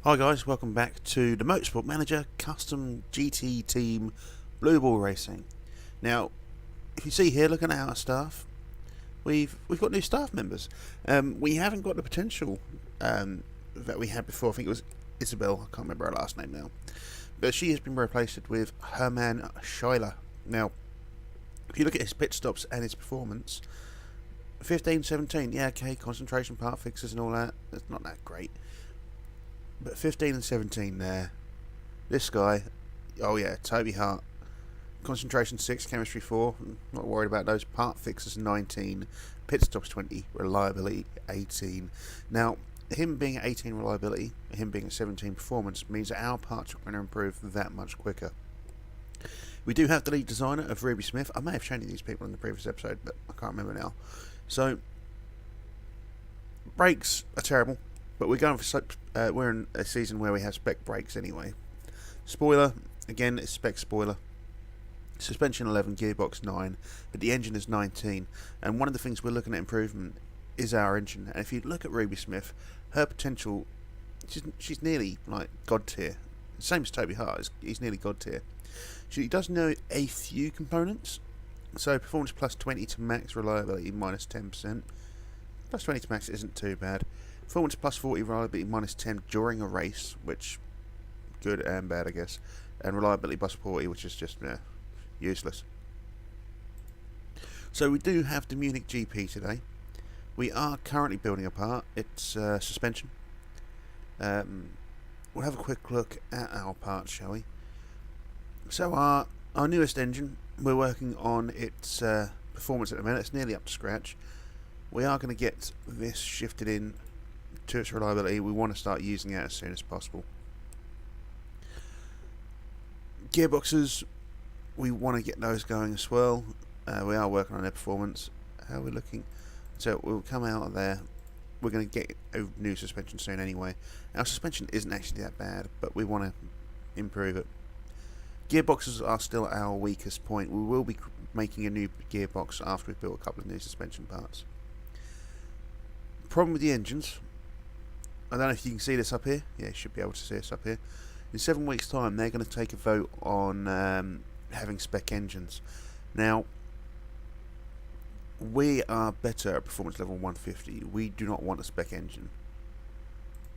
Hi guys, welcome back to the Motorsport Manager Custom GT Team Blue Ball Racing. Now, if you see here, looking at our staff, we've got new staff members. We haven't got the potential that we had before. I think it was Isabel. I can't remember her last name now, but she has been replaced with Herman Schuyler. Now, if you look at his pit stops and his performance, 15, 17, yeah, okay, concentration part fixes and all that. It's not that great. But 15 and 17 there. This guy, oh yeah, Toby Hart. Concentration 6, chemistry 4. Not worried about those. Part fixes 19. Pit stops 20. Reliability 18. Now, him being at 18 reliability, him being at 17 performance, means that our parts are going to improve that much quicker. We do have the lead designer of Ruby Smith. I may have shown you these people in the previous episode, but I can't remember now. So, brakes are terrible. But we're going for we're in a season where we have spec brakes anyway. Spoiler, again, it's spec spoiler. Suspension 11, gearbox 9, but the engine is 19. And one of the things we're looking at improvement is our engine. And if you look at Ruby Smith, her potential, she's nearly like god tier. Same as Toby Hart, he's nearly god tier. She does know a few components. So performance plus 20 to max, reliability minus 10%. Plus 20 to max isn't too bad. Performance plus 40, reliability minus 10 during a race, which good and bad, I guess. And reliability plus 40, which is just useless. So we do have the Munich GP today. We are currently building a part. It's suspension. We'll have a quick look at our parts, shall we? So our newest engine, we're working on its performance at the minute. It's nearly up to scratch. We are going to get this shifted in to its reliability. We want to start using it as soon as possible. Gearboxes, we want to get those going as well. We are working on their performance. How are we looking? So we'll come out of there. We're going to get a new suspension soon anyway. Our suspension isn't actually that bad, but we want to improve it. Gearboxes are still our weakest point. We will be making a new gearbox after we've built a couple of new suspension parts. Problem with the engines, I don't know if you can see this up here. Yeah, you should be able to see this up here. In 7 weeks' time, they're going to take a vote on having spec engines. Now, we are better at performance level 150. We do not want a spec engine.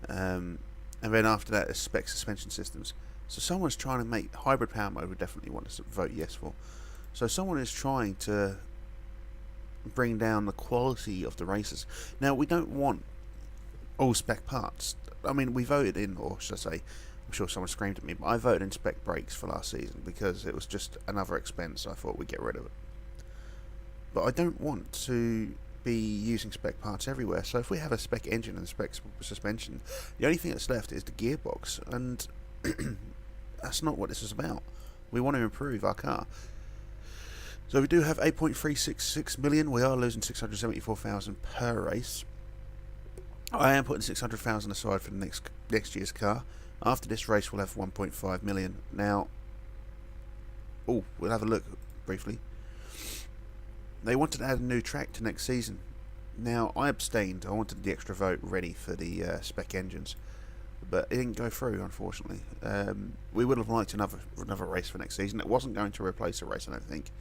And then after that, is spec suspension systems. So someone's trying to make hybrid power mode. We definitely want to vote yes for. So someone is trying to bring down the quality of the races. Now, we don't want all spec parts. I mean, we voted in, or should I say, I'm sure someone screamed at me, but I voted in spec brakes for last season because it was just another expense. I thought we'd get rid of it. But I don't want to be using spec parts everywhere. So if we have a spec engine and spec suspension, the only thing that's left is the gearbox, and that's not what this is about. We want to improve our car. So we do have 8.366 million. We are losing 674,000 per race. I am putting 600,000 aside for the next year's car. After this race, we'll have 1.5 million. Now, we'll have a look briefly. They wanted to add a new track to next season. Now, I abstained. I wanted the extra vote ready for the spec engines, but it didn't go through, unfortunately. We would have liked another race for next season. It wasn't going to replace a race, I don't think.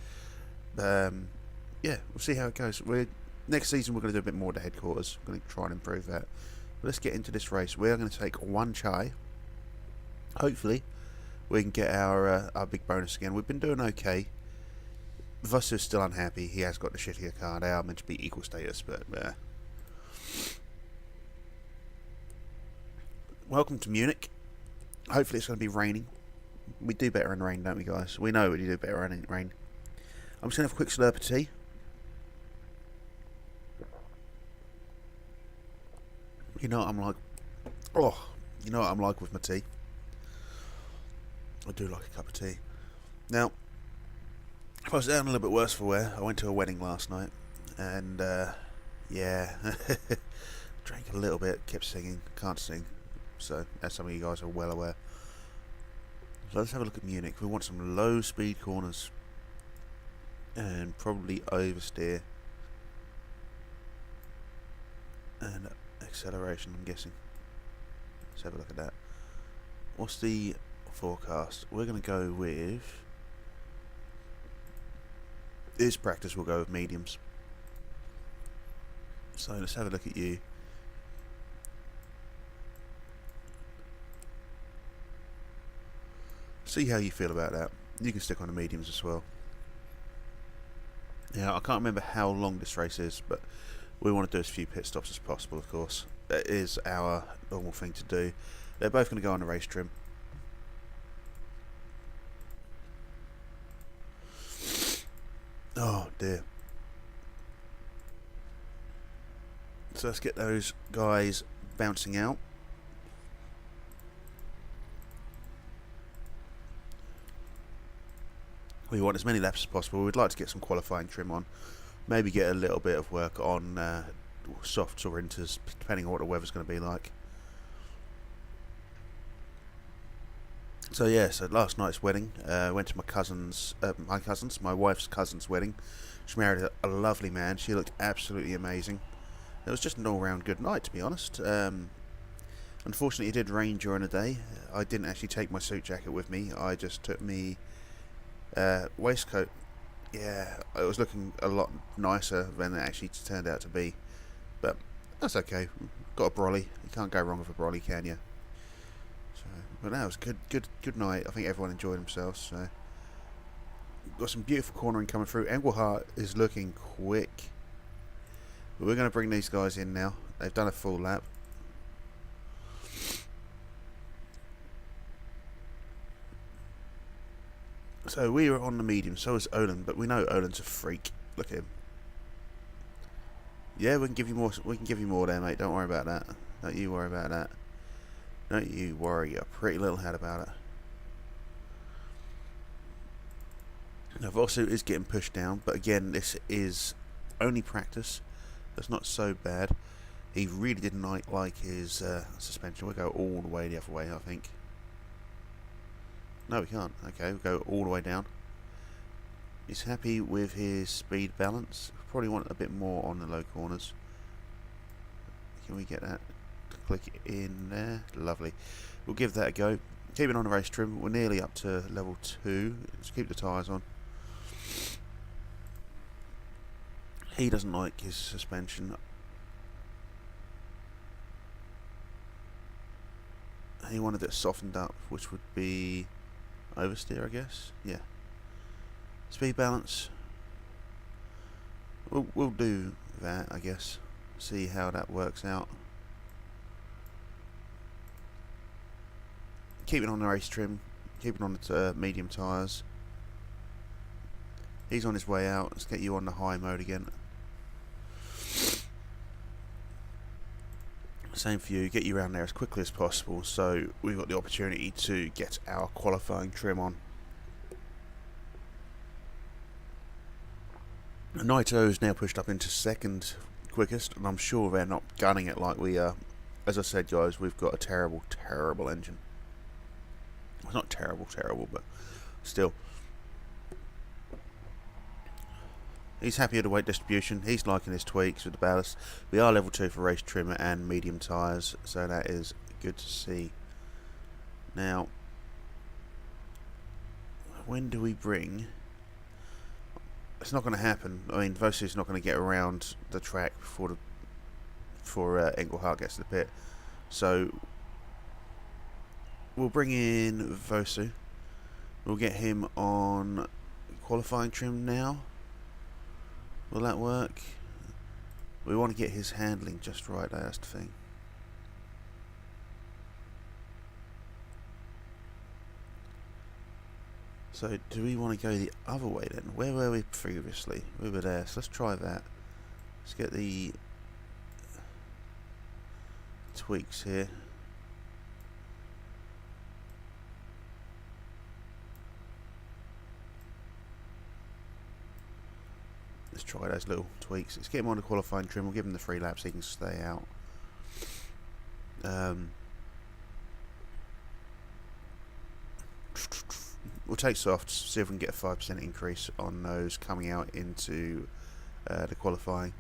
Yeah, we'll see how it goes. Next season, we're going to do a bit more to headquarters. We're going to try and improve that. But let's get into this race. We are going to take one chai. Hopefully, we can get our big bonus again. We've been doing okay. Vuss is still unhappy. He has got the shittier car. They are meant to be equal status, but welcome to Munich. Hopefully, it's going to be raining. We do better in rain, don't we, guys? We know we do better in rain. I'm just going to have a quick slurp of tea. You know what I'm like? Oh, you know what I'm like with my tea? I do like a cup of tea. Now, if I was down a little bit worse for wear, I went to a wedding last night, and yeah, drank a little bit, kept singing, can't sing, so as some of you guys are well aware. So let's have a look at Munich. We want some low speed corners, and probably oversteer, and acceleration, I'm guessing. Let's have a look at that. What's the forecast? We're going to go with... This practice we'll go with mediums. So let's have a look at you. See how you feel about that. You can stick on the mediums as well. Yeah, I can't remember how long this race is, but we want to do as few pit stops as possible, of course. That is our normal thing to do. They're both going to go on the race trim. Oh dear. So let's get those guys bouncing out. We want as many laps as possible. We'd like to get some qualifying trim on. Maybe get a little bit of work on softs or inters, depending on what the weather's going to be like. So yeah, so last night's wedding, went to my wife's cousin's wedding. She married a lovely man. She looked absolutely amazing. It was just an all-round good night, to be honest. Unfortunately, it did rain during the day. I didn't actually take my suit jacket with me. I just took me waistcoat. Yeah, it was looking a lot nicer than it actually turned out to be. But that's okay. Got a brolly. You can't go wrong with a brolly, can you? So, but that was good night. I think everyone enjoyed themselves. So, got some beautiful cornering coming through. Engelhart is looking quick. But we're going to bring these guys in now. They've done a full lap. So we were on the medium, so is Olin, but we know Olin's a freak. Look at him. Yeah, we can give you more. We can give you more there, mate. Don't worry about that. Don't you worry about that. Don't you worry your pretty little head about it. Now, Vosu is getting pushed down, but again, this is only practice. That's not so bad. He really didn't like his suspension. We'll go all the way the other way, I think. No, we can't. Okay, we'll go all the way down. He's happy with his speed balance. Probably want a bit more on the low corners. Can we get that to click in there? Lovely. We'll give that a go. Keeping on the race trim. We're nearly up to level 2. Let's keep the tyres on. He doesn't like his suspension. He wanted it softened up, which would be oversteer, I guess. Yeah. Speed balance. We'll do that, I guess. See how that works out. Keeping on the race trim. Keeping on the medium tyres. He's on his way out. Let's get you on the high mode again. Same for you, get you around there as quickly as possible so we've got the opportunity to get our qualifying trim on. Naito is now pushed up into second quickest, and I'm sure they're not gunning it like we are. As I said, guys, we've got a terrible, terrible engine. Well, not terrible, but still. He's happy with the weight distribution. He's liking his tweaks with the ballast. We are level 2 for race trim and medium tyres, so that is good to see. Now, when do we bring... It's not going to happen. I mean, Vosu's not going to get around the track before Engelhart gets to the pit. So, we'll bring in Vosu. We'll get him on qualifying trim now. Will that work? We want to get his handling just right, that's the thing. So, do we want to go the other way then? Where were we previously? We were there, so let's try that. Let's get the tweaks here. Let's try those little tweaks. Let's get him on the qualifying trim. We'll give him the 3 laps so he can stay out. We'll take softs, see if we can get a 5% increase on those coming out into the qualifying.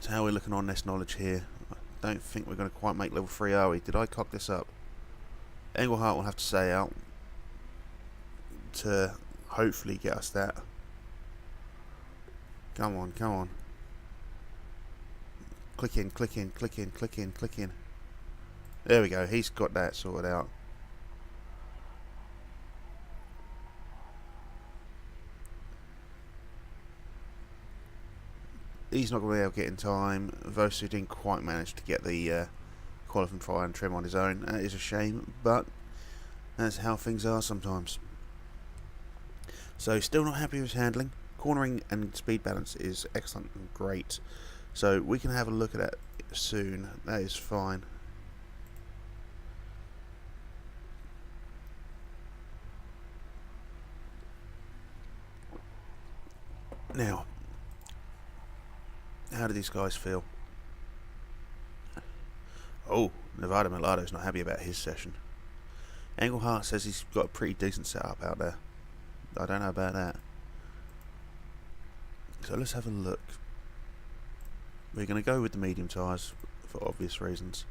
So how are we looking on this knowledge here? I don't think we're going to quite make level 3, are we? Did I cock this up? Englehart will have to stay out to hopefully get us that. Come on, come on. Click in, click in, click in, click in, click in. There we go, he's got that sorted out. He's not going to be able to get in time. Vosu didn't quite manage to get the qualifying trim on his own. That is a shame, but that's how things are sometimes. So still not happy with his handling. Cornering and speed balance is excellent and great. So we can have a look at that soon. That is fine. Now, how do these guys feel? Oh, Nevada Milado's not happy about his session. Englehart says he's got a pretty decent setup out there. I don't know about that. So let's have a look. We're going to go with the medium tyres for obvious reasons.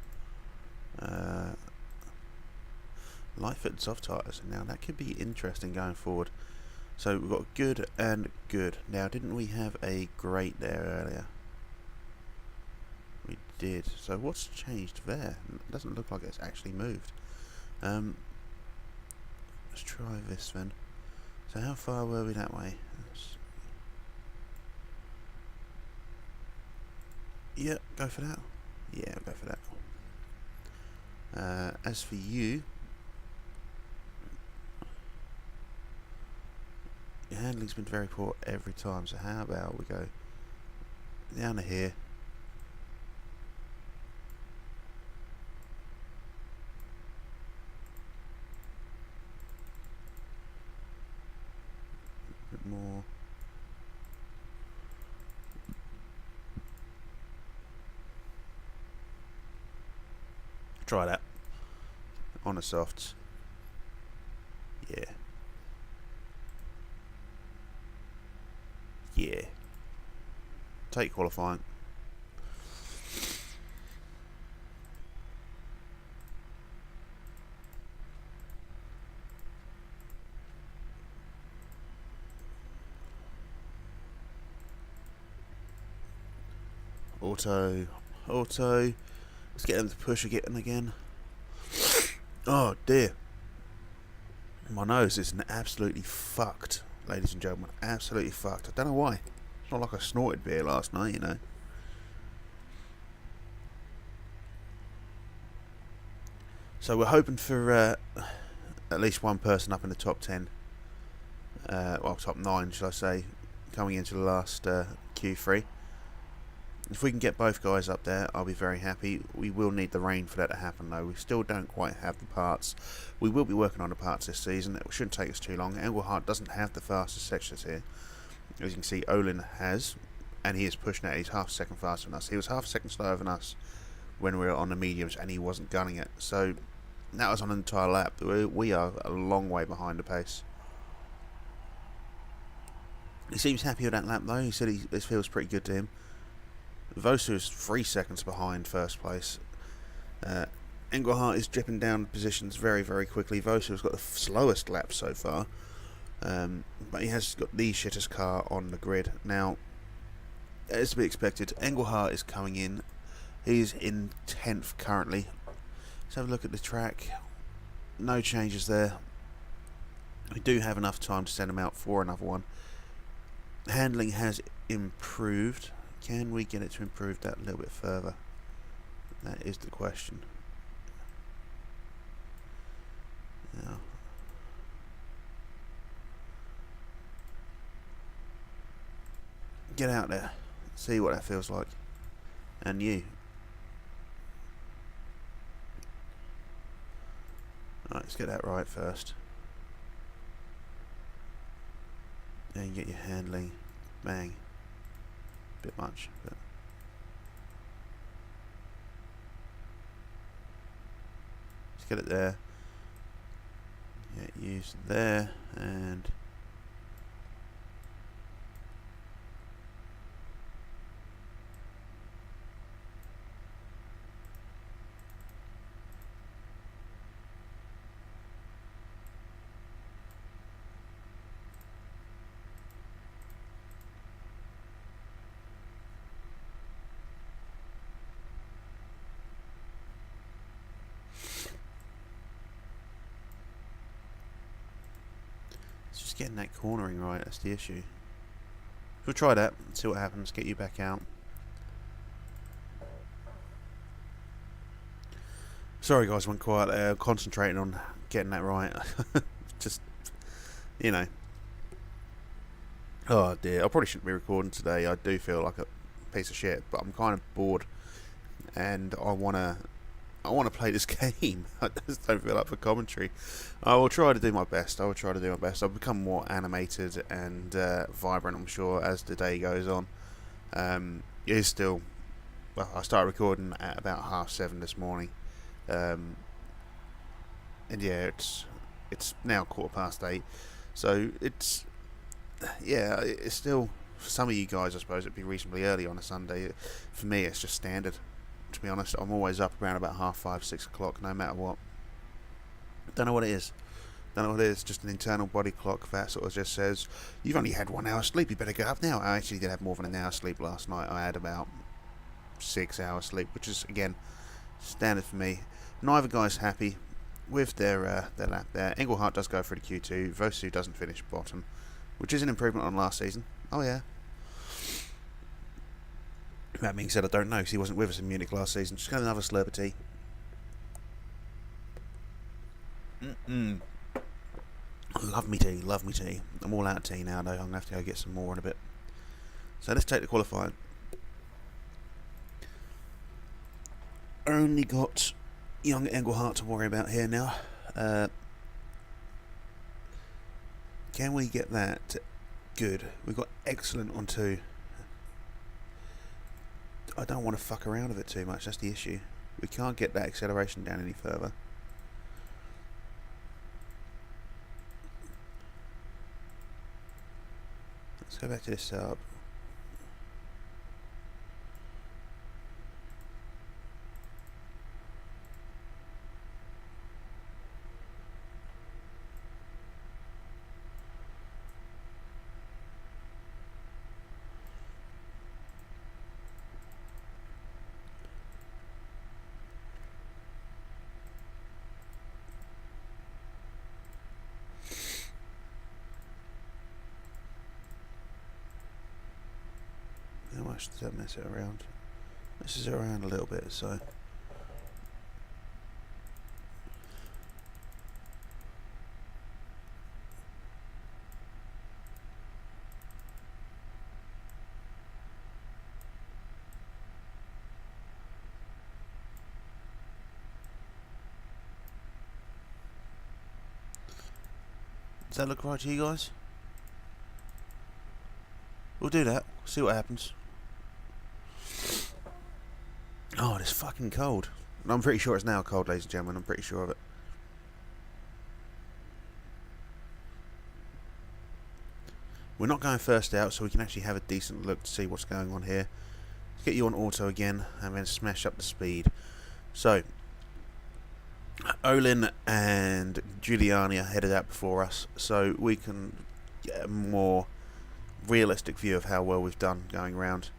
Light fit and soft tyres. Now that could be interesting going forward. So we've got good and good. Now didn't we have a great there earlier? We did. So what's changed there? It doesn't look like it's actually moved. Let's try this then. So how far were we that way? Yeah, go for that. Yeah, go for that. As for you, your handling's been very poor every time, so how about we go down to here. A bit more. Try that on the softs. Yeah. Yeah. Take qualifying. Auto. Auto. Let's get them to push again. Oh dear. My nose is absolutely fucked, ladies and gentlemen. Absolutely fucked. I don't know why. It's not like I snorted beer last night, you know. So we're hoping for at least one person up in the top 10. Well, top 9, shall I say, coming into the last Q3. If we can get both guys up there, I'll be very happy. We will need the rain for that to happen, though. We still don't quite have the parts. We will be working on the parts this season. It shouldn't take us too long. Englehart doesn't have the fastest sections here. As you can see, Olin has, and he is pushing it. He's half a second faster than us. He was half a second slower than us when we were on the mediums, and he wasn't gunning it. So that was on an entire lap. We are a long way behind the pace. He seems happy with that lap, though. He said this feels pretty good to him. Vosu is 3 seconds behind first place. Englehart is dripping down positions very, very quickly. Vosu has got the slowest lap so far, but he has got the shittest car on the grid. Now, as to be expected, Englehart is coming in. He's in 10th currently. Let's have a look at the track. No changes there. We do have enough time to send him out for another one. Handling has improved. Can we get it to improve that a little bit further? That is the question. Now, get out there, see what that feels like. And you. Right, let's get that right first. And get your handling. Bang. Bit much, but let's get it there. Yeah, use there, and just getting that cornering right, that's the issue. We'll try that, see what happens, get you back out. Sorry guys, went quiet, concentrating on getting that right. Just, you know. Oh dear, I probably shouldn't be recording today. I do feel like a piece of shit, but I'm kind of bored, and I wanna play this game. I just don't feel up for commentary. I will try to do my best. I'll become more animated and vibrant, I'm sure, as the day goes on. It is still, well, I started recording at about 7:30 this morning, and yeah, it's now 8:15, so it's still, for some of you guys, I suppose it'd be reasonably early on a Sunday. For me, it's just standard. To be honest, I'm always up around about 5:30, 6 o'clock, no matter what. Don't know what it is. Just an internal body clock that sort of just says, you've only had 1 hour sleep, you better get up now. I actually did have more than an hour sleep last night. I had about 6 hours sleep, which is, again, standard for me. Neither guy's happy with their lap there. Engelhardt does go for the Q2. Vosu doesn't finish bottom, which is an improvement on last season. Oh yeah. That being said, I don't know, because he wasn't with us in Munich last season. Just got another slurp of tea. Love me tea. I'm all out of tea now, though. I'm going to have to go get some more in a bit. So let's take the qualifying. Only got young Engelhardt to worry about here now. Can we get that good? We've got excellent on 2. I don't want to fuck around with it too much, that's the issue. We can't get that acceleration down any further. Let's go back to this setup. How much does that mess it around? Messes it around a little bit, so. Does that look right to you guys? We'll do that, see what happens. Oh, it's fucking cold. I'm pretty sure it's now cold, ladies and gentlemen. I'm pretty sure of it. We're not going first out, so we can actually have a decent look to see what's going on here. Let's get you on auto again, and then smash up the speed. So, Olin and Giuliani are headed out before us, so we can get a more realistic view of how well we've done going around.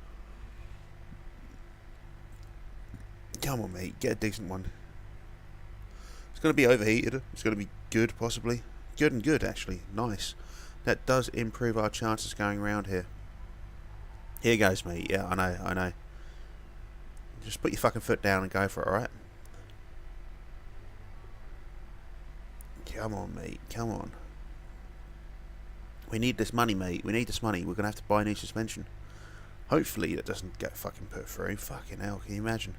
Come on, mate, get a decent one. It's going to be overheated. It's going to be good, possibly. Good and good, actually. Nice. That does improve our chances going around here. Here goes, mate. Yeah, I know. Just put your fucking foot down and go for it, alright? Come on, mate. Come on. We need this money, mate. We need this money. We're going to have to buy new suspension. Hopefully that doesn't get fucking put through. Fucking hell, can you imagine?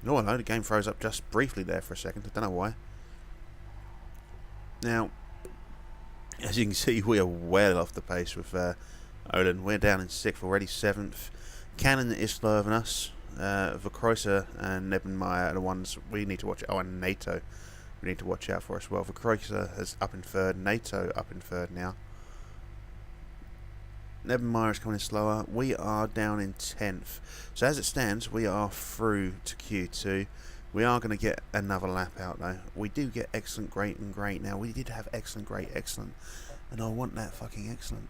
No, I know, the game froze up just briefly there for a second. I don't know why. Now, as you can see, we are well off the pace with Olin. We're down in 6th already, 7th. Cannon is slower than us. Verkreuzer and Nebenmeyer are the ones we need to watch out. Oh, and NATO we need to watch out for as well. Verkreuzer is up in 3rd. NATO up in 3rd now. Nebenmeyer is coming in slower. We are down in 10th. So as it stands, we are through to Q2. We are going to get another lap out though. We do get excellent, great and great now. We did have excellent, great, excellent. And I want that fucking excellent.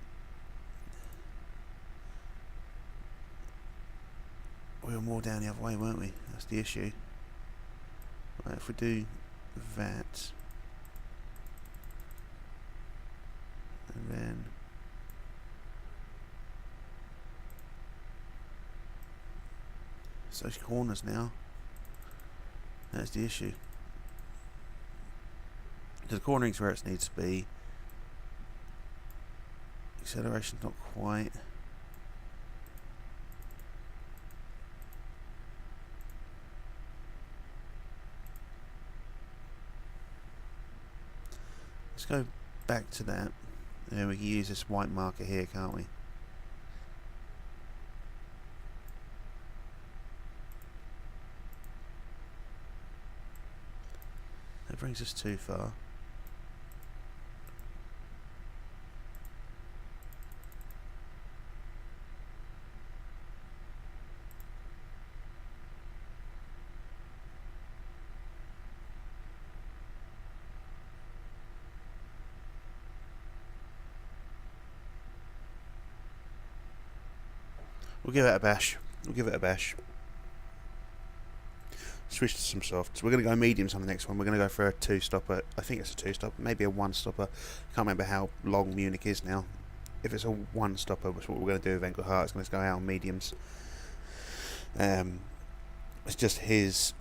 We were more down the other way, weren't we? That's the issue. Right, if we do that. It's those corners now. That's the issue. The cornering's where it needs to be. Acceleration's not quite. Let's go back to that. And we can use this white marker here, can't we? That brings us too far. We'll give it a bash. Switch to some softs. We're going to go mediums on the next one. We're going to go for a 2-stopper. I think it's a 2-stopper, maybe a 1-stopper. Can't remember how long Munich is now. If it's a 1-stopper, which is what we're going to do with Engelhart, it's going to go out on mediums. It's just his.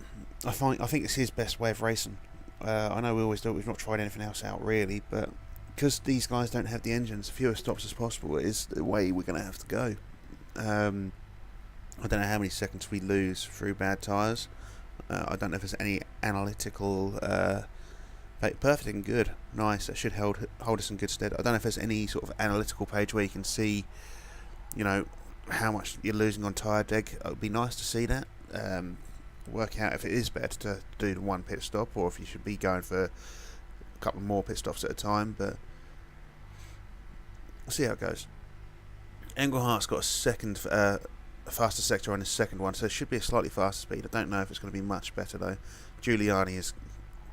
I think it's his best way of racing. I know we always do it. We've not tried anything else out really, but because these guys don't have the engines, fewer stops as possible is the way we're going to have to go. I don't know how many seconds we lose through bad tyres. I don't know if there's any analytical. Perfect and good, nice. That should hold us in good stead. I don't know if there's any sort of analytical page where you can see, you know, how much you're losing on tyre deg. It would be nice to see that. Work out if it is better to do the one pit stop or if you should be going for a couple more pit stops at a time. But we'll see how it goes. Engelhart's got a second, faster sector on his second one, so it should be a slightly faster speed. I don't know if it's going to be much better though. Giuliani is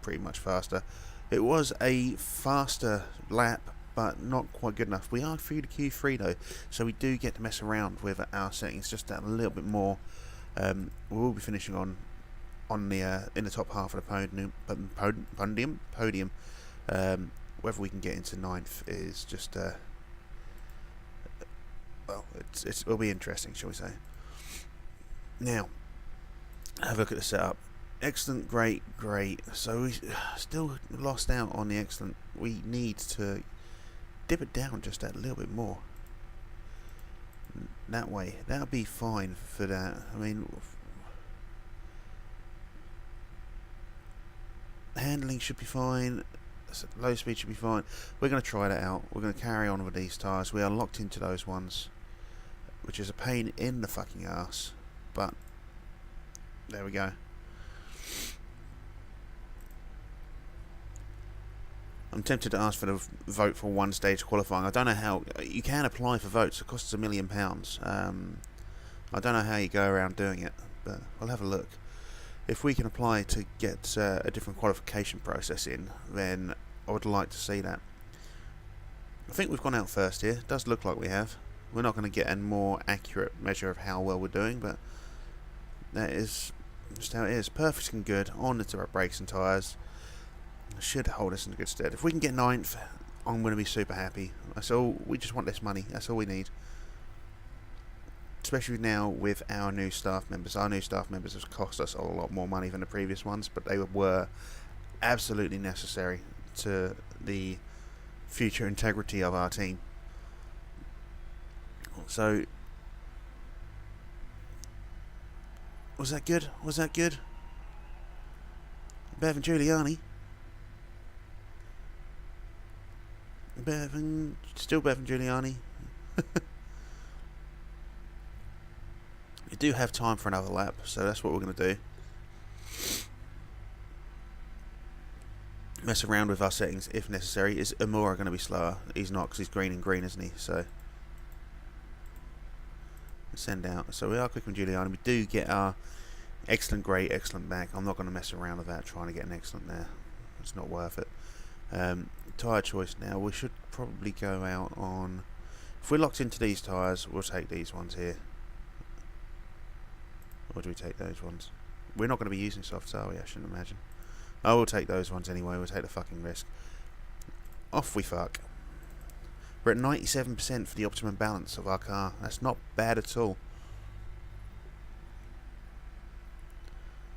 pretty much faster. It was a faster lap, but not quite good enough. We are through the Q3 though, so we do get to mess around with our settings just a little bit more. We will be finishing on the in the top half of the podium. Whether we can get into 9th is just. Well, it'll be interesting, shall we say. Now, have a look at the setup. Excellent, great. So we still lost out on the excellent. We need to dip it down just a little bit more. That way, that'll be fine for that. I mean, handling should be fine. Low speed should be fine. We're going to try that out. We're going to carry on with these tyres. We are locked into those ones, which is a pain in the fucking ass. But there we go. I'm tempted to ask for the vote for one stage qualifying. I don't know how you can apply for votes. It costs £1 million. I don't know how you go around doing it, but we'll have a look. If we can apply to get a different qualification process in, then I would like to see that. I think we've gone out first here. It does look like we have. We're not going to get a more accurate measure of how well we're doing, but that is just how it is. Perfect and good on the brakes and tyres. Should hold us in good stead. If we can get 9th, I'm going to be super happy. That's all. We just want this money. That's all we need. Especially now with our new staff members. Our new staff members have cost us a lot more money than the previous ones, but they were absolutely necessary to the future integrity of our team. So, was that good? Better than Giuliani. Still better than Giuliani. We do have time for another lap, so that's what we're going to do. Mess around with our settings if necessary. Is Amora going to be slower? He's not, because he's green and green, isn't he? So send out. So we are quick on Giuliani. We do get our excellent, great, excellent back. I'm not going to mess around with that, trying to get an excellent there. It's not worth it. Tyre choice now. We should probably go out on... If we're locked into these tyres, we'll take these ones here. Or do we take those ones? We're not going to be using softs, are we? I shouldn't imagine. Oh, we'll take those ones anyway. We'll take the fucking risk. Off we fuck. We're at 97% for the optimum balance of our car. That's not bad at all.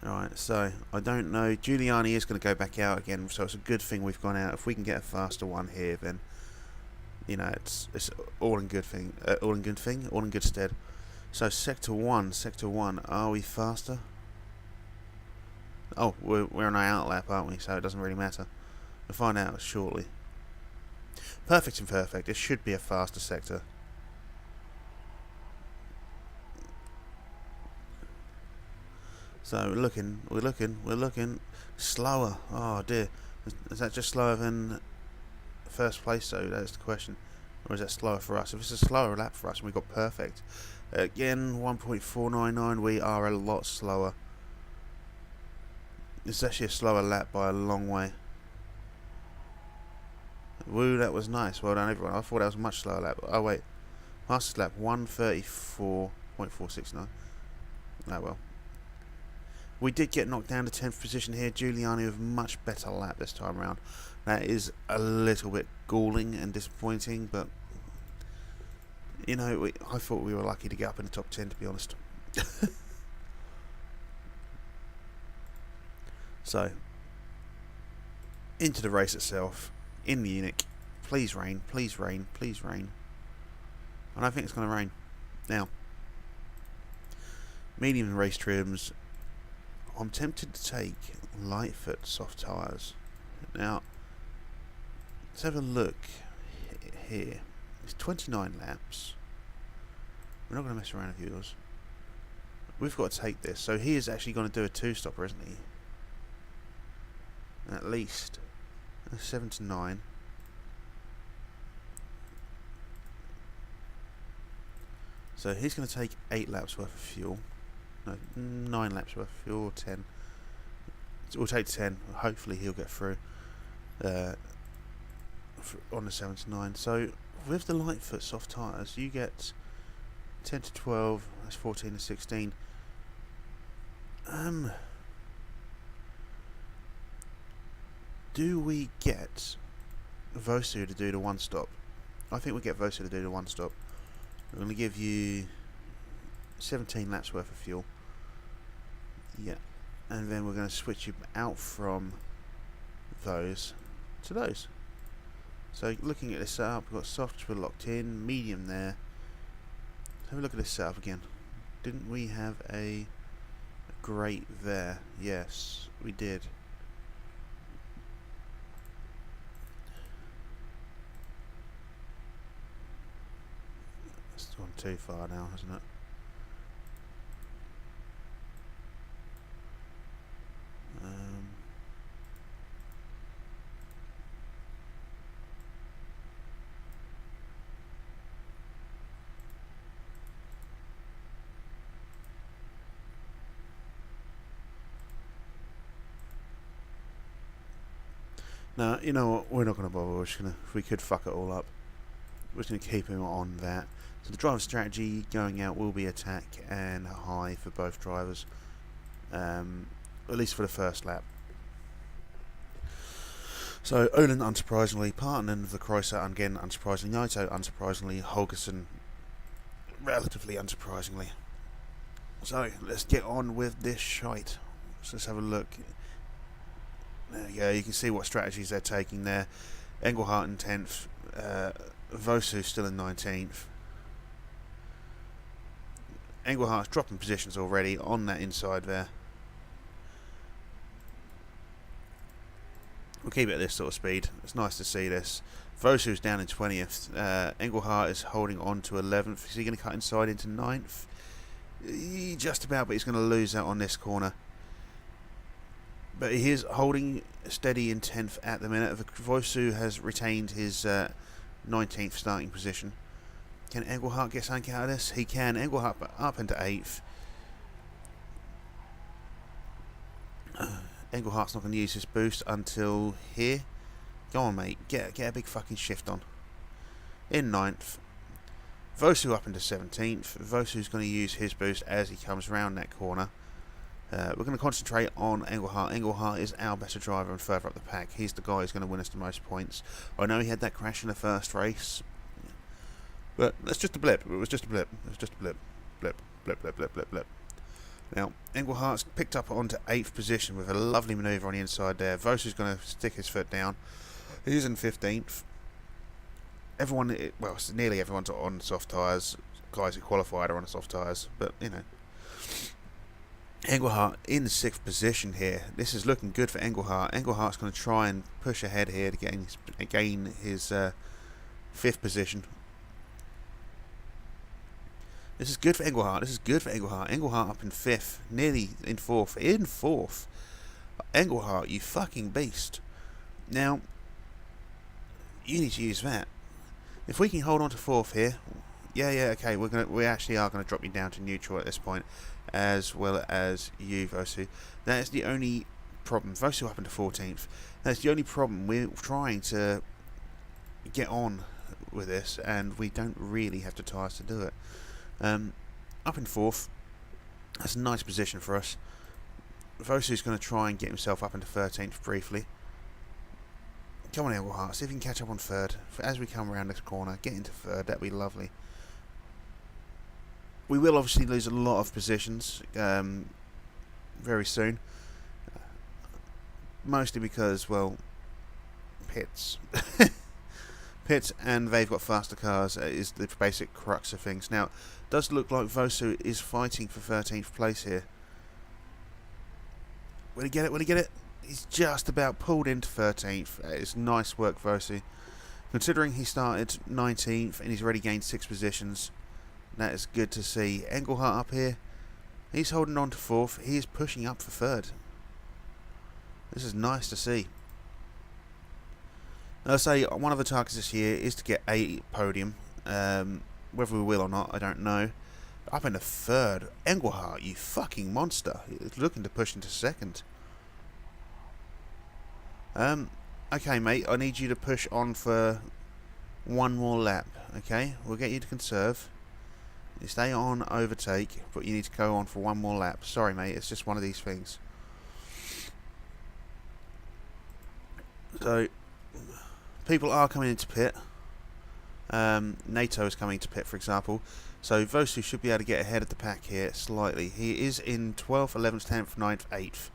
Alright, so I don't know. Giuliani is going to go back out again, so it's a good thing we've gone out. If we can get a faster one here, then you know it's all in good thing, all in good stead. So sector one, are we faster? Oh, we're on our outlap, aren't we? So it doesn't really matter. We'll find out shortly. Perfect and perfect. It should be a faster sector. So we're looking slower. Oh dear, is that just slower than first place? So that's the question, or is that slower for us? If it's a slower lap for us, and we got perfect again, 1.499. We are a lot slower. It's actually a slower lap by a long way. Woo, that was nice. Well done, everyone. I thought that was a much slower lap. Oh wait, fastest lap 1:34.469. Oh well. We did get knocked down to 10th position here. Giuliani with a much better lap this time around. That is a little bit galling and disappointing, but you know, I thought we were lucky to get up in the top 10, to be honest. So, into the race itself, in Munich. Please rain, please rain, please rain. I don't think it's going to rain. Now, medium race trims. I'm tempted to take Lightfoot soft tyres. Now, let's have a look here. It's 29 laps. We're not going to mess around with yours. We've got to take this. So he is actually going to do a two-stopper, isn't he? At least. 7 to 9. So he's going to take 8 laps worth of fuel. No, 9 laps worth of fuel, or 10. We'll take 10. Hopefully he'll get through on the 7 to 9. So with the Lightfoot soft tyres, you get 10 to 12. That's 14 to 16. Do we get Vosu to do the one stop? I think we get Vosu to do the one stop. We're going to give you 17 laps worth of fuel. Yeah. And then we're going to switch you out from those to those. So looking at this setup, we've got softs we're locked in, medium there. Let's have a look at this setup again. Didn't we have a grate there? Yes, we did. It's gone too far now, hasn't it? Now, you know what, we're not going to bother. We're just going to, if we could fuck it all up, we're just going to keep him on that. So the driver strategy going out will be attack and high for both drivers, at least for the first lap. So Olin unsurprisingly, Partanen of the Chrysler again unsurprisingly, Naito unsurprisingly, Holgersen relatively unsurprisingly. So let's get on with this shite. So let's have a look. There you go, you can see what strategies they're taking there. Engelhardt in 10th, Vosu still in 19th. Engelhardt's dropping positions already on that inside there. We'll keep it at this sort of speed. It's nice to see this. Vosu's down in 20th. Engelhardt is holding on to 11th. Is he going to cut inside into 9th? Just about, but he's going to lose out on this corner. But he is holding steady in 10th at the minute. Vosu has retained his 19th starting position. Can Engelhardt get something out of this? He can. Engelhardt up into 8th. Engelhardt's not going to use his boost until here. Go on, mate. Get a big fucking shift on. In 9th. Vosu up into 17th. Vosu's going to use his boost as he comes round that corner. We're going to concentrate on Engelhardt. Engelhardt is our better driver and further up the pack. He's the guy who's going to win us the most points. I know he had that crash in the first race, but that's just a blip. It was just a blip. It was just a blip. Blip, blip, blip, blip, blip, blip. Now, Englehart's picked up onto 8th position with a lovely manoeuvre on the inside there. Vosu's going to stick his foot down. He's in 15th. Everyone, well, nearly everyone's on soft tyres. Guys who qualified are on soft tyres, but, you know. Englehart in 6th position here. This is looking good for Englehart. Englehart's going to try and push ahead here to gain his 5th position. This is good for Englehart. This is good for Englehart. Englehart up in 5th, nearly in 4th. In 4th. Englehart, you fucking beast. Now, you need to use that. If we can hold on to 4th here, yeah, okay, we actually are gonna drop you down to neutral at this point, as well as you, Vosu. That is the only problem. Vosu up into 14th. That's the only problem. We're trying to get on with this, and we don't really have the tyres to do it. Up in 4th. That's a nice position for us. Vosu's going to try and get himself up into 13th briefly. Come on, Englehart, see if you can catch up on 3rd. As we come around this corner, get into 3rd, that'd be lovely. We will obviously lose a lot of positions very soon. Mostly because, well, pits. Pits, and they've got faster cars, is the basic crux of things. Now, it does look like Vosu is fighting for 13th place here. Will he get it? Will he get it? He's just about pulled into 13th. It's nice work, Vosu. Considering he started 19th and he's already gained 6 positions, that is good to see. Englehart up here, he's holding on to 4th. He is pushing up for 3rd. This is nice to see. I'll say one of the targets this year is to get a podium. Whether we will or not, I don't know. Up into 3rd. Englehart, you fucking monster. He's looking to push into 2nd. Okay, mate, I need you to push on for one more lap. Okay, we'll get you to conserve. You stay on overtake, but you need to go on for one more lap. Sorry, mate, it's just one of these things. So, people are coming into pit. NATO is coming to pit, for example. So Vosu should be able to get ahead of the pack here slightly. He is in 12th, 11th, 10th, 9th, 8th.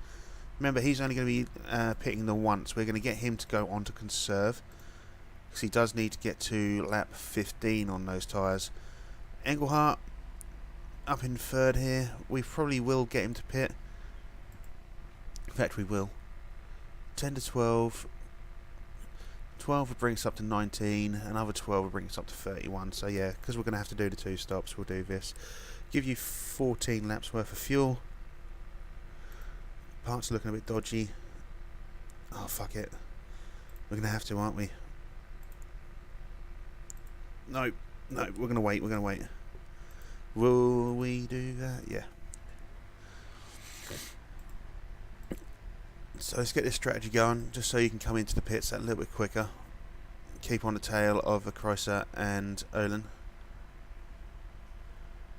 Remember, he's only going to be pitting the once. We're going to get him to go on to conserve, because he does need to get to lap 15 on those tyres. Englehart up in 3rd here. We probably will get him to pit. In fact, we will. 10 to 12. 12 would bring us up to 19, another 12 would bring us up to 31. So yeah, because we're going to have to do the 2 stops, we'll do this. Give you 14 laps worth of fuel. Parts are looking a bit dodgy. Oh, fuck it. We're going to have to, aren't we? No, we're going to wait, Will we do that? Yeah. So let's get this strategy going, just so you can come into the pits that little bit quicker. Keep on the tail of Akrosa and Olin.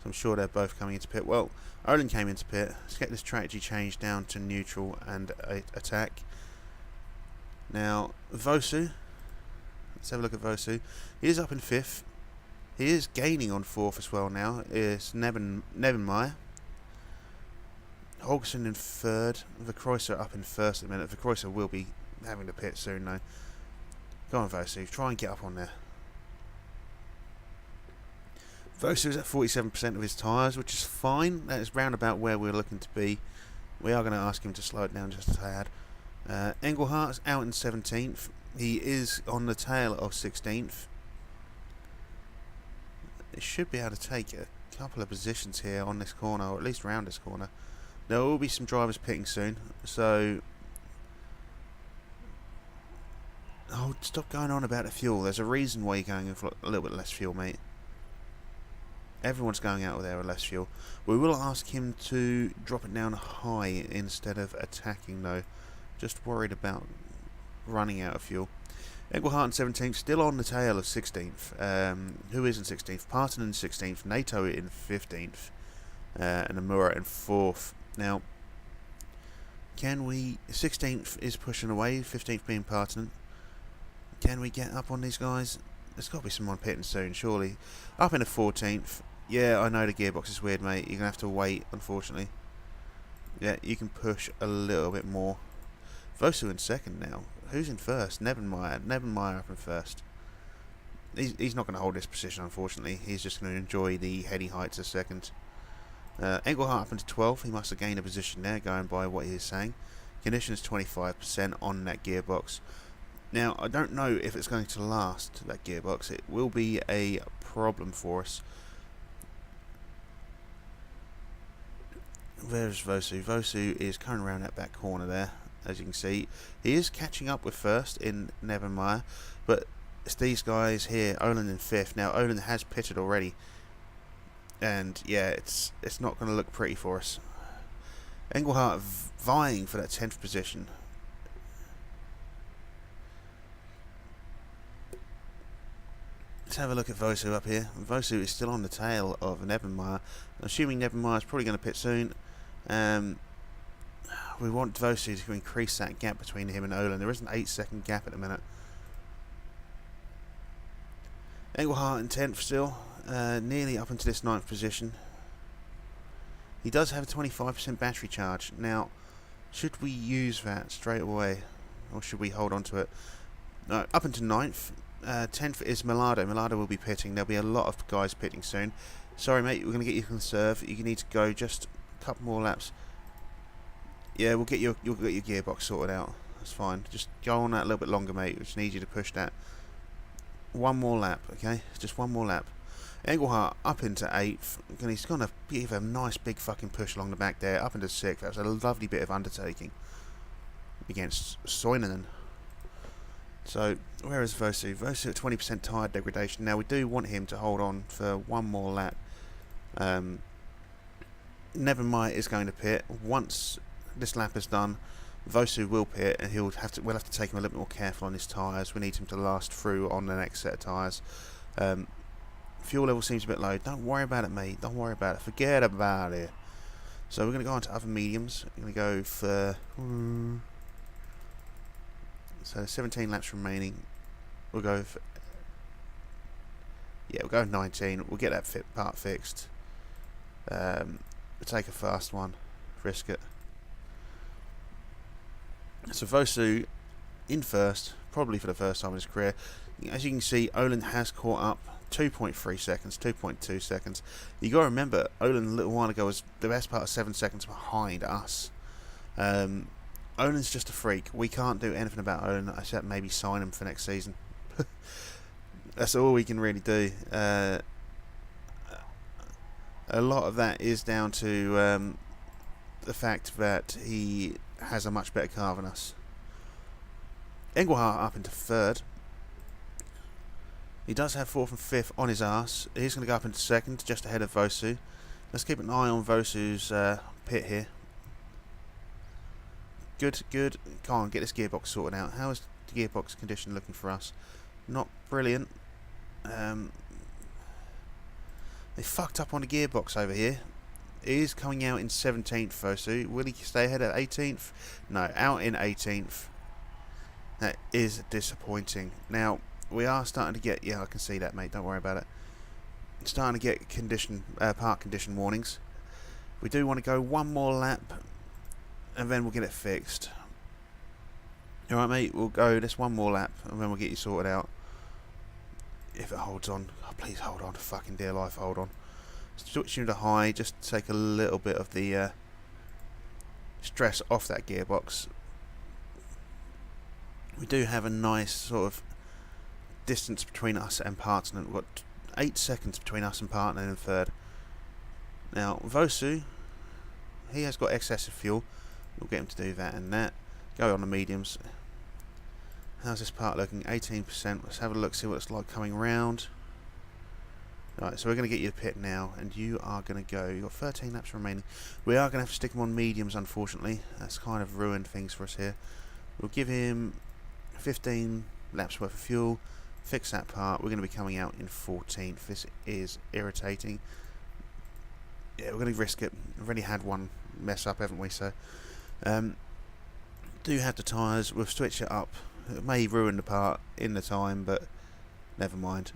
So I'm sure they're both coming into pit. Well, Olin came into pit. Let's get this strategy changed down to neutral and attack. Now, Vosu. Let's have a look at Vosu. He is up in 5th. He is gaining on 4th as well now. It's Nebenmeyer. Holgerson in 3rd. Verkreuzer up in 1st at the minute. Verkreuzer will be having the pit soon though. Go on, Vosu. Try and get up on there. Vosu is at 47% of his tyres, which is fine. That is round about where we're looking to be. We are going to ask him to slow it down just a tad. Engelhart's out in 17th. He is on the tail of 16th. It should be able to take a couple of positions here on this corner, or at least around this corner. There will be some drivers pitting soon, so... Oh, stop going on about the fuel. There's a reason why you're going in for a little bit less fuel, mate. Everyone's going out with there with less fuel. We will ask him to drop it down high instead of attacking, though. Just worried about running out of fuel. Engelhart in 17th, still on the tail of 16th. Who is in 16th? Parton in 16th, NATO in 15th, and Amura in 4th. Now, can we... 16th is pushing away, 15th being Parton. Can we get up on these guys? There's got to be someone pitting soon, surely. Up in the 14th. Yeah, I know the gearbox is weird, mate. You're going to have to wait, unfortunately. Yeah, you can push a little bit more. Vosu in second now. Who's in first? Nebenmeyer. Nebenmeyer up in first. He's not going to hold this position, unfortunately. He's just going to enjoy the heady heights of second. Engelhardt up into 12th. He must have gained a position there, going by what he is saying. Condition is 25% on that gearbox. Now, I don't know if it's going to last, that gearbox. It will be a problem for us. There's Vosu. Vosu is coming around that back corner there, as you can see. He is catching up with first in Nebenmeyer, but it's these guys here, Olin in 5th. Now, Olin has pitted already, and yeah, it's not going to look pretty for us. Engelhardt vying for that 10th position. Let's have a look at Vosu up here. Vosu is still on the tail of Nebenmeyer. I'm assuming Nebenmeyer is probably going to pit soon. We want Vosu to increase that gap between him and Olin. There is an 8-second gap at the minute. Engelhardt in 10th still, nearly up into this 9th position. He does have a 25% battery charge. Now, should we use that straight away, or should we hold on to it? No, up into 9th. 10th is Millardo. Millardo will be pitting. There'll be a lot of guys pitting soon. Sorry, mate, we're going to get you to conserve. You need to go just a couple more laps. Yeah, you'll get your gearbox sorted out. That's fine. Just go on that a little bit longer, mate. We just need you to push that. One more lap, okay? Just one more lap. Engelhardt up into 8th. And he's going to give a nice big fucking push along the back there. Up into 6th. That was a lovely bit of undertaking against Soinen. So, where is Vosu? Vosu at 20% tyre degradation. Now, we do want him to hold on for one more lap. Nevermind is going to pit. Once this lap is done, Vosu will pit, and we'll have to take him a little bit more careful on his tyres. We need him to last through on the next set of tyres. Fuel level seems a bit low. Don't worry about it, mate. Don't worry about it. Forget about it. So, we're going to go on to other mediums. We're going to go for... So 17 laps remaining. We'll go for... Yeah, we'll go 19. We'll get that part fixed. We'll take a fast one. Risk it. So Vosu in first, probably for the first time in his career. As you can see, Olin has caught up. 2.3 seconds, 2.2 seconds. You got to remember, Olin a little while ago was the best part of 7 seconds behind us. Olin's just a freak. We can't do anything about Olin except maybe sign him for next season. That's all we can really do. A lot of that is down to the fact that he has a much better car than us. Engelhardt up into 3rd. He does have 4th and 5th on his arse. He's going to go up into 2nd, just ahead of Vosu. Let's keep an eye on Vosu's pit here. Good, good. Come on, get this gearbox sorted out. How is the gearbox condition looking for us? Not brilliant. They fucked up on the gearbox over here. It is coming out in 17th, Vosu. Will he stay ahead at 18th? No, out in 18th. That is disappointing. Now, we are starting to get... Yeah, I can see that, mate. Don't worry about it. Starting to get part condition warnings. We do want to go one more lap, and then we'll get it fixed. Alright, mate, we'll go this one more lap, and then we'll get you sorted out. If it holds on. Oh, please hold on, fucking dear life, hold on. Switching to high, just to take a little bit of the stress off that gearbox. We do have a nice sort of distance between us and Partner. We've got 8 seconds between us and Partner in 3rd. Now, Vosu, he has got excessive fuel. We'll get him to do that and that. Go on the mediums. How's this part looking? 18%. Let's have a look, see what it's like coming round. Right, so we're going to get you to pit now, and you are going to go. You've got 13 laps remaining. We are going to have to stick him on mediums, unfortunately. That's kind of ruined things for us here. We'll give him 15 laps worth of fuel. Fix that part. We're going to be coming out in 14th. This is irritating. Yeah, we're going to risk it. We've already had one mess up, haven't we? So, do have the tyres. We'll switch it up. It may ruin the part in the time, but never mind.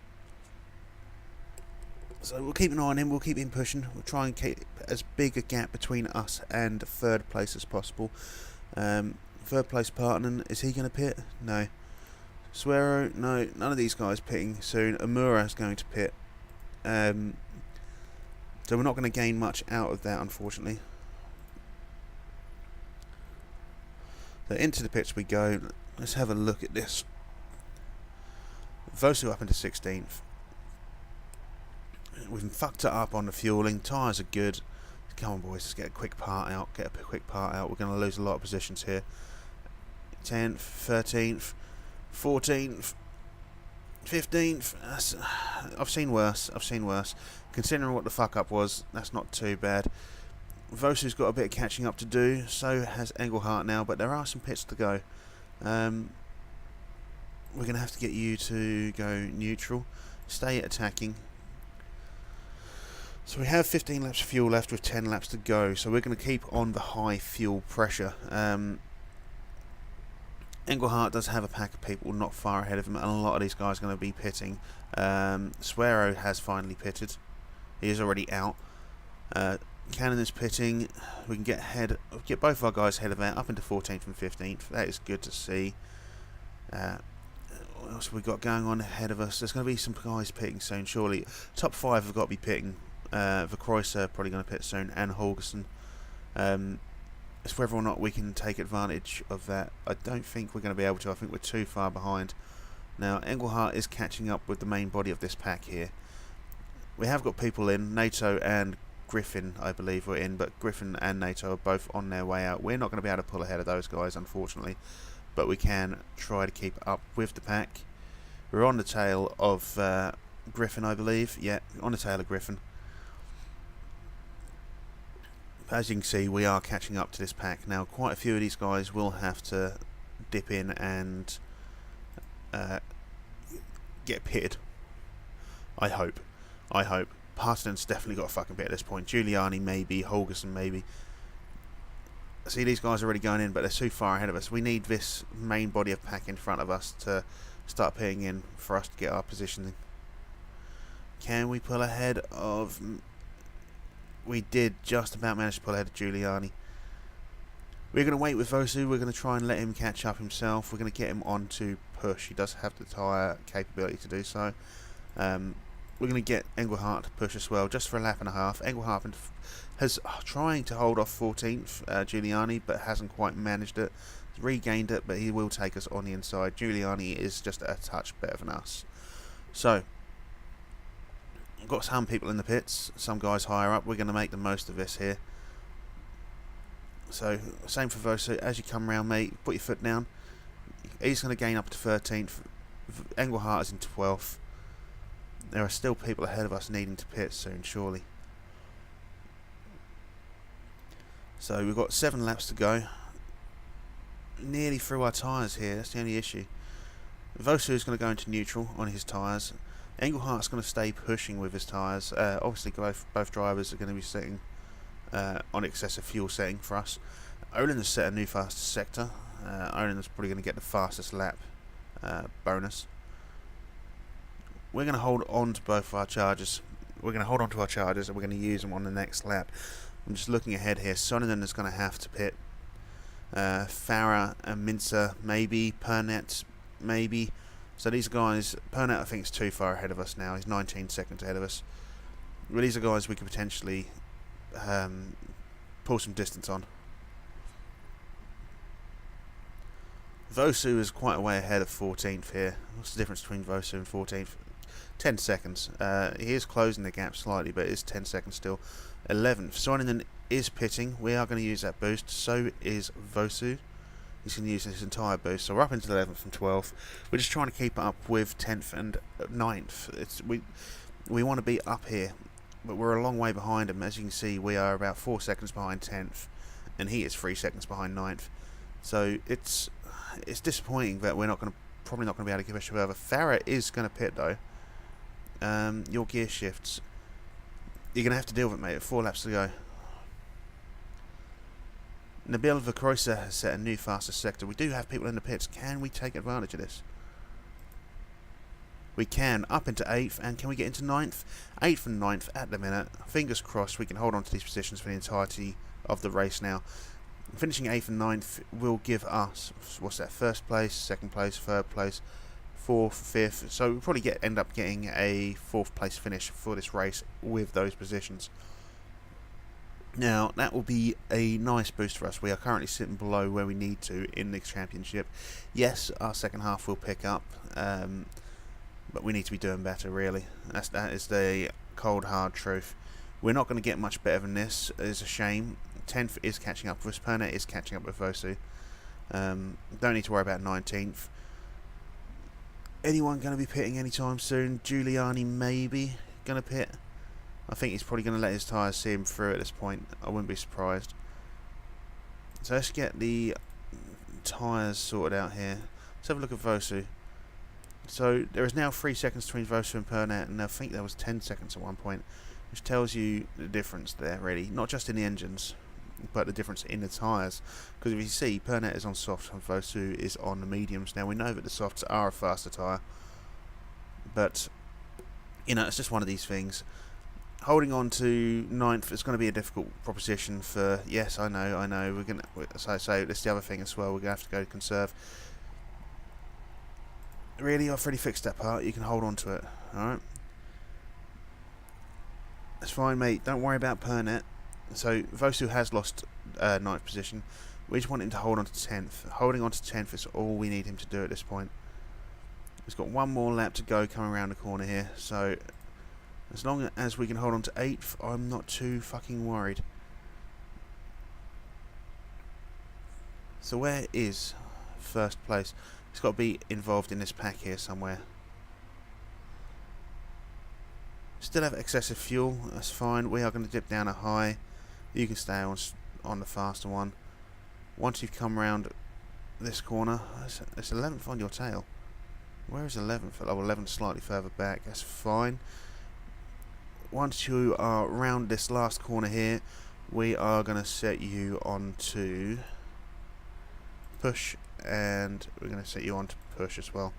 So we'll keep an eye on him, we'll keep him pushing, we'll try and keep as big a gap between us and third place as possible. Third place partner, is he going to pit? No. Suero, no, none of these guys pitting soon. Amura is going to pit. So we're not going to gain much out of that, unfortunately. So into the pits we go. Let's have a look at this. Vosu up into 16th. We've fucked it up on the fueling. Tyres are good. Come on, boys, let's get a quick part out. Get a quick part out. We're going to lose a lot of positions here. 10th, 13th, 14th, 15th. I've seen worse. Considering what the fuck up was, that's not too bad. Vosu's got a bit of catching up to do. So has Engelhardt now, but there are some pits to go. We're going to have to get you to go neutral. Stay attacking. So we have 15 laps of fuel left with 10 laps to go. So we're going to keep on the high fuel pressure. Engelhardt does have a pack of people not far ahead of him, and a lot of these guys are going to be pitting. Suero has finally pitted. He is already out. Cannon is pitting. We can get both of our guys ahead of that, up into 14th and 15th. That is good to see. What else have we got going on ahead of us? There's going to be some guys pitting soon, surely. Top 5 have got to be pitting. Verkreuzer probably going to pit soon, and Holgersen. It's whether or not we can take advantage of that. I don't think we're going to be able to. I think we're too far behind. Now, Engelhardt is catching up with the main body of this pack here. We have got people in. NATO and Griffin, I believe, were in, but Griffin and NATO are both on their way out. We're not going to be able to pull ahead of those guys, unfortunately, but we can try to keep up with the pack. We're on the tail of Griffin, I believe. Yeah, on the tail of Griffin. As you can see, we are catching up to this pack. Now, quite a few of these guys will have to dip in and get pitted. I hope. Parson's definitely got a fucking pit at this point. Giuliani maybe, Holgersen maybe. See, these guys are already going in, but they're too far ahead of us. We need this main body of pack in front of us to start pitting in for us to get our positioning. Can we pull ahead of... We did just about manage to pull ahead of Giuliani. We're going to wait with Vosu. We're going to try and let him catch up himself. We're going to get him on to push. He does have the tyre capability to do so. We're going to get Engelhardt to push as well, just for a lap and a half. Engelhardt has trying to hold off 14th Giuliani, but hasn't quite managed it. He's regained it, but he will take us on the inside. Giuliani is just a touch better than us. So... We've got some people in the pits, some guys higher up. We're going to make the most of this here. So, same for Vosu. As you come round, mate, put your foot down. He's going to gain up to 13th. Engelhardt is in 12th. There are still people ahead of us needing to pit soon, surely. So, we've got 7 laps to go. Nearly through our tyres here, that's the only issue. Vosu is going to go into neutral on his tyres. Engelhardt's going to stay pushing with his tyres. Obviously, both drivers are going to be sitting on excessive fuel setting for us. Olin has set a new fastest sector. Olin is probably going to get the fastest lap bonus. We're going to hold on to both of our chargers. We're going to hold on to our chargers and we're going to use them on the next lap. I'm just looking ahead here. Sonnen is going to have to pit. Farah and Mincer, maybe. Pernet, maybe. So these guys, Pernet I think is too far ahead of us now. He's 19 seconds ahead of us. Well, these are guys we could potentially pull some distance on. Vosu is quite a way ahead of 14th here. What's the difference between Vosu and 14th? 10 seconds. He is closing the gap slightly, but it is 10 seconds still. 11th. Sonnen is pitting. We are going to use that boost. So is Vosu. He's going to use his entire boost. So we're up into 11th and 12th. We're just trying to keep up with 10th and 9th. We want to be up here, but we're a long way behind him. As you can see, we are about 4 seconds behind 10th, and he is 3 seconds behind 9th. So it's disappointing that we're probably not going to be able to give a further. Farah is going to pit though. Your gear shifts. You're going to have to deal with it, mate. 4 laps to go. Nabil Verkreuzer has set a new fastest sector. We do have people in the pits. Can we take advantage of this? We can, up into 8th, and can we get into 9th? 8th and 9th at the minute. Fingers crossed we can hold on to these positions for the entirety of the race now. Finishing 8th and 9th will give us, what's that, 1st place, 2nd place, 3rd place, 4th, 5th. So we'll probably end up getting a 4th place finish for this race with those positions. Now, that will be a nice boost for us. We are currently sitting below where we need to in the championship. Yes, our second half will pick up, but we need to be doing better, really. That is the cold, hard truth. We're not going to get much better than this. It's a shame. 10th is catching up with us. Pernet is catching up with Vosu. Don't need to worry about 19th. Anyone going to be pitting anytime soon? Giuliani maybe going to pit. I think he's probably going to let his tyres see him through at this point. I wouldn't be surprised. So let's get the tyres sorted out here. Let's have a look at Vosu. So there is now 3 seconds between Vosu and Pernet, and I think there was 10 seconds at one point, which tells you the difference there, really. Not just in the engines, but the difference in the tyres. Because if you see, Pernet is on softs and Vosu is on the mediums. Now we know that the softs are a faster tyre, but you know, it's just one of these things. Holding on to 9th is going to be a difficult proposition for. Yes, I know. We're going to. So that's the other thing as well. We're going to have to go conserve. Really, I've already fixed that part. You can hold on to it. All right. That's fine, mate. Don't worry about Pernet. So Vosu has lost 9th position. We just want him to hold on to 10th. Holding on to 10th is all we need him to do at this point. He's got one more lap to go coming around the corner here. So as long as we can hold on to 8th, I'm not too fucking worried. So where is 1st place? It's got to be involved in this pack here somewhere. Still have excessive fuel, that's fine. We are going to dip down a high. You can stay on the faster one. Once you've come around this corner, it's 11th on your tail. Where is 11th? Oh, 11th slightly further back, that's fine. Once you are around this last corner here, we are going to set you on to push, and we're going to set you on to push as well.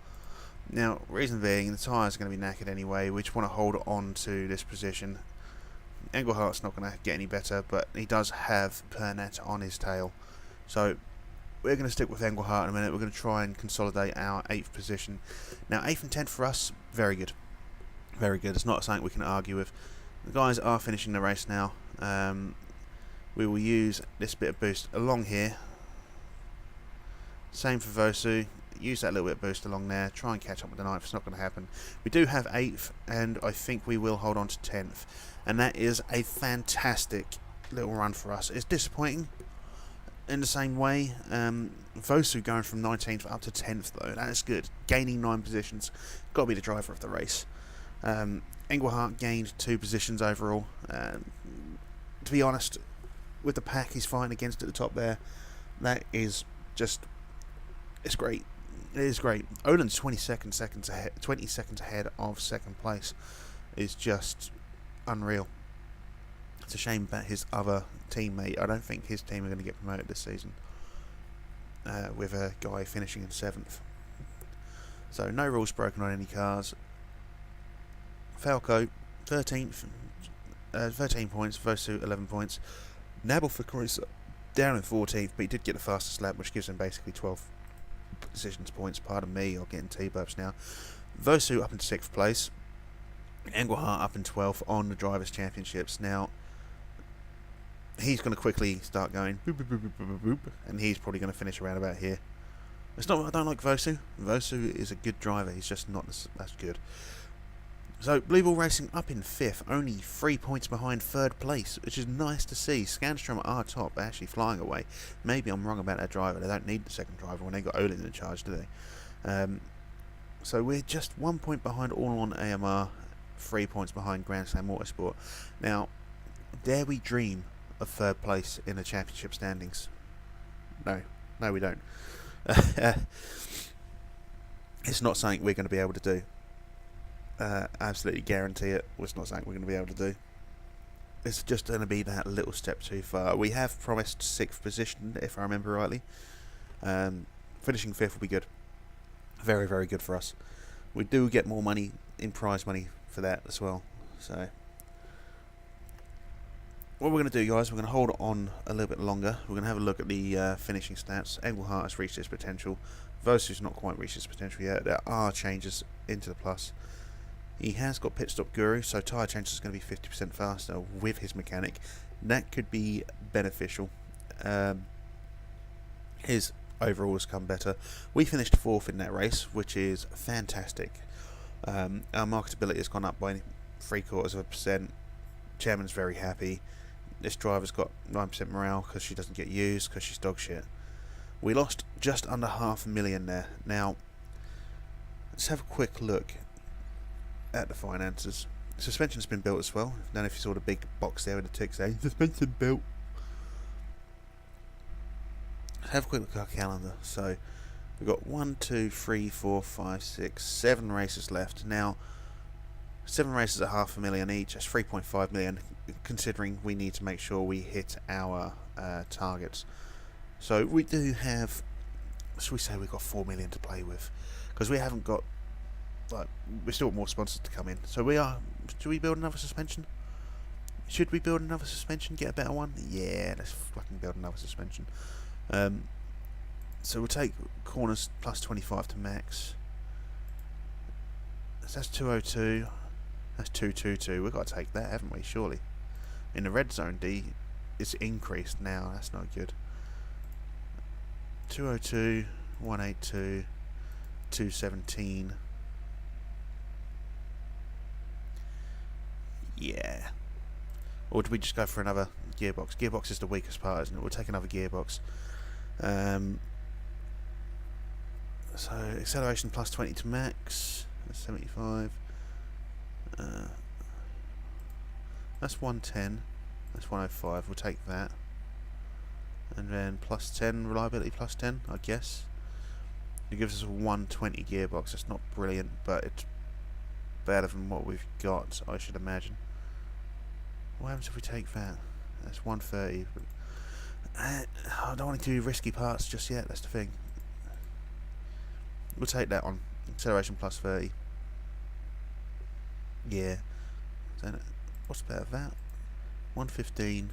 Now, reason being, the tyres are going to be knackered anyway. We just want to hold on to this position. Englehart's not going to get any better, but he does have Pernet on his tail. So, we're going to stick with Engelhart in a minute. We're going to try and consolidate our 8th position. Now, 8th and 10th for us, very good. Very good. It's not something we can argue with. The guys are finishing the race now. We will use this bit of boost along here. Same for Vosu. Use that little bit of boost along there. Try and catch up with the 9th. It's not going to happen. We do have 8th, and I think we will hold on to 10th. And that is a fantastic little run for us. It's disappointing in the same way. Vosu going from 19th up to 10th, though. That is good. Gaining 9 positions. Got to be the driver of the race. Engelhart gained 2 positions overall. To be honest, with the pack he's fighting against at the top there, that is just... it's great. It is great. Olin's 20 seconds ahead of 2nd place is just unreal. It's a shame about his other teammate. I don't think his team are going to get promoted this season, with a guy finishing in 7th. So no rules broken on any cars. Falco 13th, 13 points. Vosu 11 points. Nabel for Carissa down in 14th, but he did get the fastest lap, which gives him basically 12 positions points. Pardon me, I'm getting T-burps now. Vosu up in 6th place. Engelhart up in 12th on the Drivers' Championships. Now, he's going to quickly start going boop, boop, boop, boop, boop, boop, and he's probably going to finish around about here. It's not. I don't like Vosu. Vosu is a good driver. He's just not as good. So, Blue Ball Racing up in 5th, only 3 points behind 3rd place, which is nice to see. Scanstrom are top, actually flying away. Maybe I'm wrong about that driver. They don't need the 2nd driver when they got Olin in charge, do they? So we're just 1 point behind All On AMR, 3 points behind Grand Slam Motorsport. Now, dare we dream of 3rd place in the championship standings? No, we don't. It's not something we're going to be able to do. Absolutely guarantee it. It's not something we're going to be able to do. It's just going to be that little step too far. We have promised 6th position, if I remember rightly. Finishing 5th will be good. Very, very good for us. We do get more money in prize money for that as well. So what we're going to do, guys, we're going to hold on a little bit longer. We're going to have a look at the finishing stats. Engelhart has reached his potential. Vosu's not quite reached his potential yet. There are changes into the plus. He has got pit stop guru, so tyre changes is going to be 50% faster with his mechanic. That could be beneficial. His overall has come better. We finished 4th in that race, which is fantastic. Our marketability has gone up by 0.75%. Chairman's very happy. This driver's got 9% morale because she doesn't get used because she's dog shit. We lost just under $500,000 there. Now, let's have a quick look at the finances. Suspension's been built as well. I don't know if you saw the big box there with the tick saying suspension built. Let's have a quick look at our calendar. So we've got 1, 2, 3, 4, 5, 6, 7 races left. Now 7 races at $500,000 each. That's 3.5 million, considering we need to make sure we hit our targets. So we do have, should we say we've got 4 million to play with, because we haven't got, like, we still got more sponsors to come in. So we are. Should we build another suspension? Should we build another suspension? Get a better one? Yeah, let's fucking build another suspension. So we'll take corners plus 25 to max. So that's 202. That's 222. We've got to take that, haven't we? Surely. In the red zone, D is increased now. That's not good. 202, 182, 217. Yeah. Or do we just go for another gearbox? Gearbox is the weakest part, isn't it? We'll take another gearbox. So acceleration plus 20 to max. That's 75. That's 110. That's 105. We'll take that. And then plus 10 reliability, plus 10, I guess. It gives us a 120 gearbox. It's not brilliant, but it's better than what we've got, I should imagine. What happens if we take that? That's 130. I don't want to do risky parts just yet, that's the thing. We'll take that on. Acceleration plus 30. Yeah. What's better than that? 115,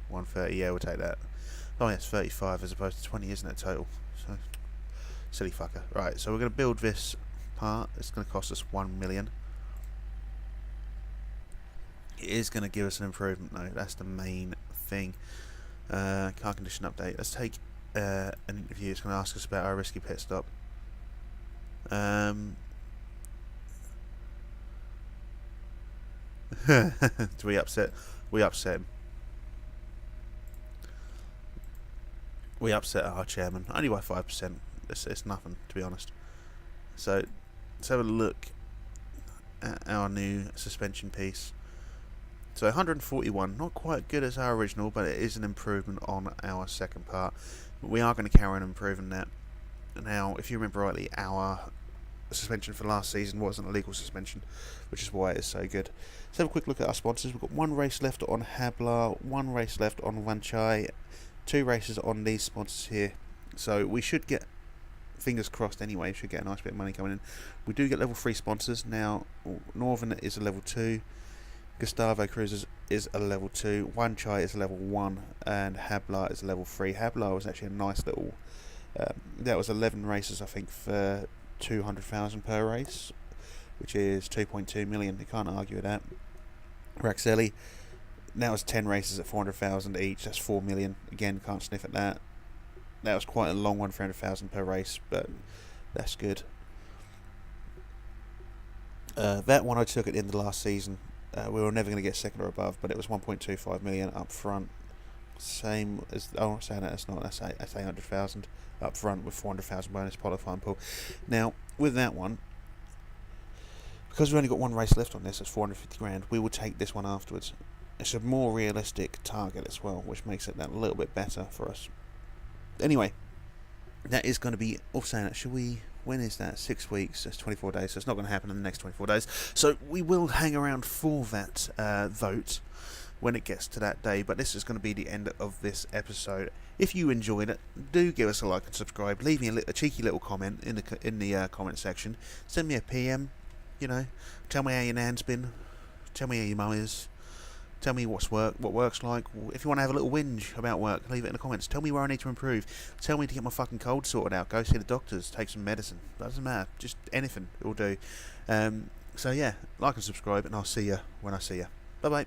130. Yeah, we'll take that. Oh, yeah, it's 35 as opposed to 20, isn't it, total? So, silly fucker. Right, so we're going to build this part. It's going to cost us 1 million. It is going to give us an improvement, though. That's the main thing. Car condition update. Let's take an interview. It's going to ask us about our risky pit stop. Do we upset? We upset him. We upset our chairman. Only by 5%. It's nothing, to be honest. So let's have a look at our new suspension piece. So 141, not quite good as our original, but it is an improvement on our second part. We are going to carry on improving that. Now, if you remember rightly, our suspension for last season wasn't a legal suspension, which is why it is so good. Let's have a quick look at our sponsors. We've got 1 race left on Habla, 1 race left on Wanchai, 2 races on these sponsors here. So we should get, fingers crossed anyway, we should get a nice bit of money coming in. We do get level 3 sponsors. Now, Northern is a level 2. Gustavo Cruises is a level 2, Wanchai is a level 1, and Habla is a level 3. Habla was actually a nice little, that was 11 races I think for 200,000 per race, which is 2.2 million, you can't argue with that. Raxelli, that was 10 races at 400,000 each, that's 4 million, again can't sniff at that. That was quite a long one, 300,000 per race, but that's good. That one I took at the end of last season. We were never going to get second or above, but it was 1.25 million up front. Same as, oh, I'm saying that, it's not, that's 800,000 up front with 400,000 bonus qualifying pool. Now, with that one, because we've only got 1 race left on this, it's 450 grand, we will take this one afterwards. It's a more realistic target as well, which makes it that a little bit better for us. Anyway, that is going to be, off saying that, should we, when is that? 6 weeks, that's 24 days, so it's not going to happen in the next 24 days. So we will hang around for that vote. when it gets to that day. But this is going to be the end of this episode. If you enjoyed it, do give us a like and subscribe. Leave me a cheeky little comment in the comment section. Send me a PM. You know, tell me how your nan's been. Tell me how your mum is. Tell me what work's like. If you want to have a little whinge about work, leave it in the comments. Tell me where I need to improve. Tell me to get my fucking cold sorted out. Go see the doctors. Take some medicine. Doesn't matter. Just anything will do. So yeah, like and subscribe, and I'll see you when I see you. Bye bye.